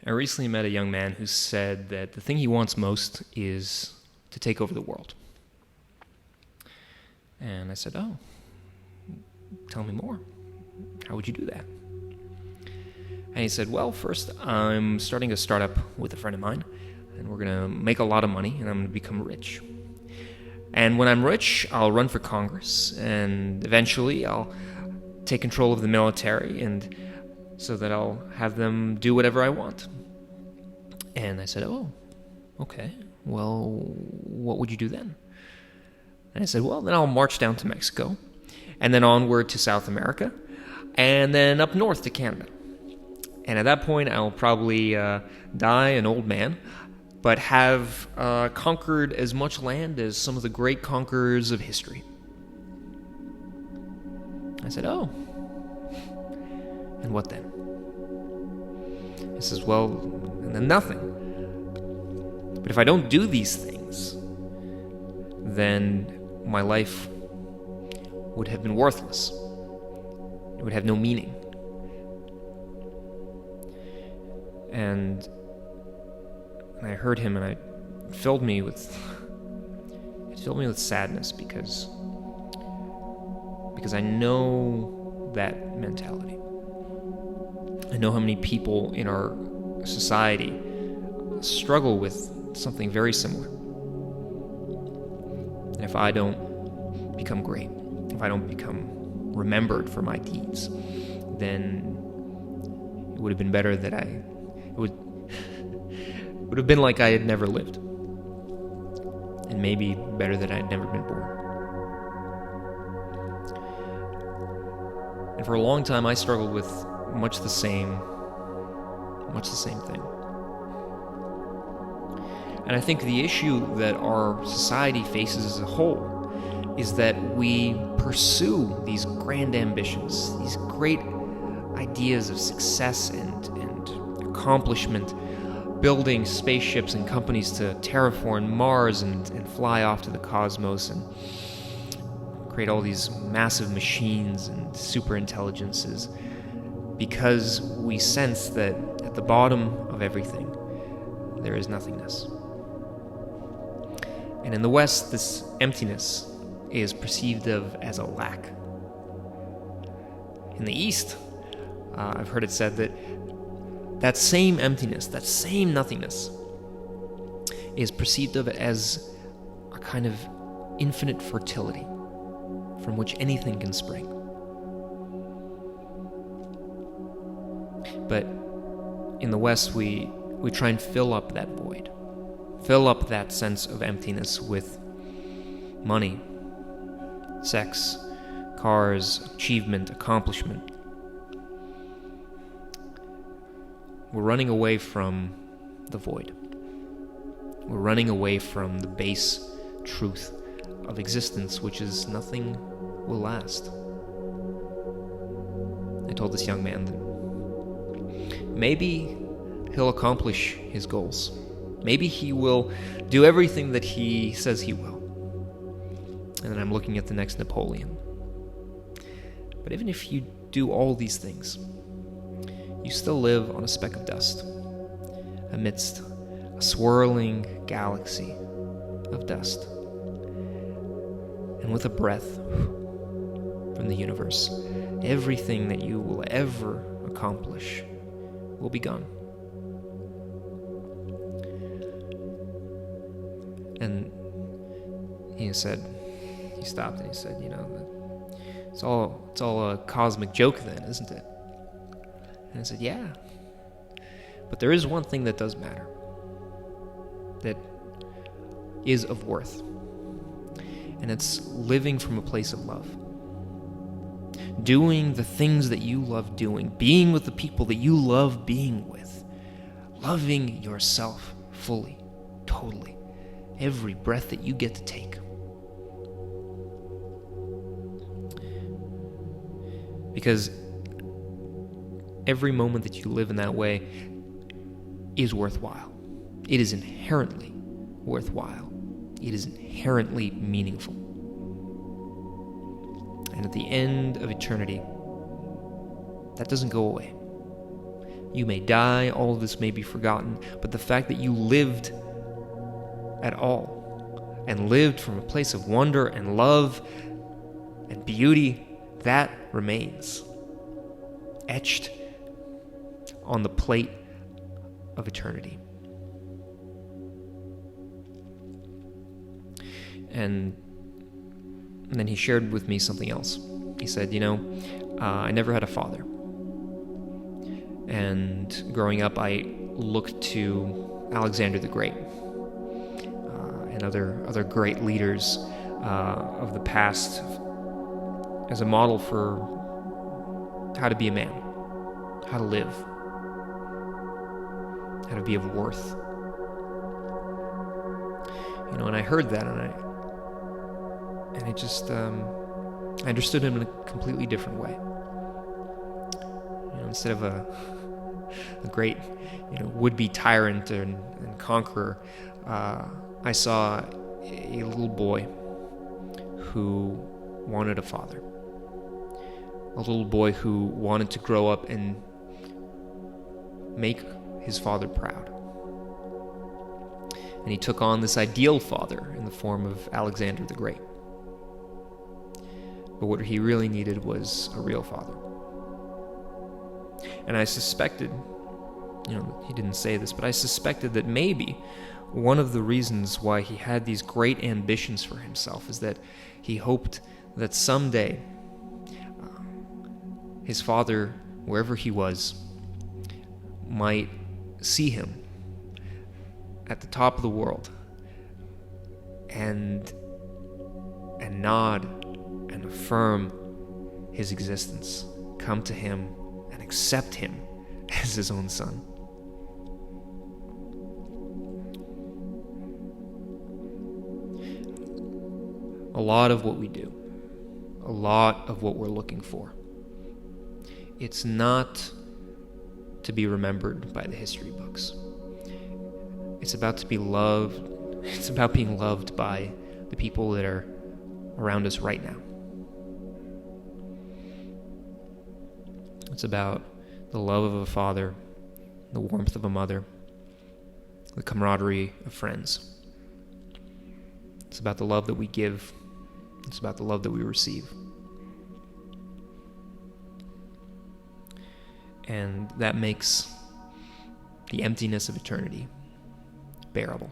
I recently met a young man who said that the thing he wants most is to take over the world. And I said, oh, tell me more. How would you do that? And he said, well, first, I'm starting a startup with a friend of mine, and we're going to make a lot of money, and I'm going to become rich. And when I'm rich, I'll run for Congress, and eventually I'll take control of the military, and so that I'll have them do whatever I want. And I said, oh, okay, well, what would you do then? And I said, well, then I'll march down to Mexico, and then onward to South America, and then up north to Canada. And at that point, I'll probably die an old man, but have conquered as much land as some of the great conquerors of history. I said, oh, and what then? He says, well, and then nothing. But if I don't do these things, then my life would have been worthless. It would have no meaning. And I heard him, and it filled me with sadness because I know that mentality. I know how many people in our society struggle with something very similar. And if I don't become great, if I don't become remembered for my deeds, then it would have been better that it would have been like I had never lived. And maybe better that I had never been born. And for a long time I struggled with much the same thing. And I think the issue that our society faces as a whole is that we pursue these grand ambitions, these great ideas of success and accomplishment, building spaceships and companies to terraform Mars and fly off to the cosmos and create all these massive machines and super intelligences, because we sense that at the bottom of everything there is nothingness. And in the West, this emptiness is perceived of as a lack. In the East, I've heard it said that same emptiness, that same nothingness, is perceived of as a kind of infinite fertility from which anything can spring. But in the West, we try and fill up that void, fill up that sense of emptiness with money, sex, cars, achievement, accomplishment. We're running away from the void. We're running away from the base truth of existence, which is nothing will last. I told this young man that maybe he'll accomplish his goals. Maybe he will do everything that he says he will. And then I'm looking at the next Napoleon. But even if you do all these things, you still live on a speck of dust amidst a swirling galaxy of dust. And with a breath from the universe, everything that you will ever accomplish will be gone. And he stopped and he said, it's all a cosmic joke then, isn't it? And I said, yeah. But there is one thing that does matter, that is of worth. And it's living from a place of love. Doing the things that you love doing, being with the people that you love being with, loving yourself fully, totally, every breath that you get to take. Because every moment that you live in that way is worthwhile. It is inherently worthwhile. It is inherently meaningful. And at the end of eternity, that doesn't go away. You may die, all of this may be forgotten, but the fact that you lived at all, and lived from a place of wonder and love and beauty, that remains etched on the plate of eternity. And then he shared with me something else. He said, I never had a father. And growing up, I looked to Alexander the Great and other great leaders of the past as a model for how to be a man, how to live, how to be of worth. And I heard that, and I just I understood him in a completely different way. Instead of a great would-be tyrant and conqueror, I saw a little boy who wanted a father, a little boy who wanted to grow up and make his father proud. And he took on this ideal father in the form of Alexander the Great. But what he really needed was a real father. And I suspected, he didn't say this, but I suspected that maybe one of the reasons why he had these great ambitions for himself is that he hoped that someday his father, wherever he was, might see him at the top of the world and nod and affirm his existence, come to him and accept him as his own son. A lot of what we do, a lot of what we're looking for, it's not to be remembered by the history books. It's about to be loved. It's about being loved by the people that are around us right now. It's about the love of a father, the warmth of a mother, the camaraderie of friends. It's about the love that we give. It's about the love that we receive. And that makes the emptiness of eternity bearable.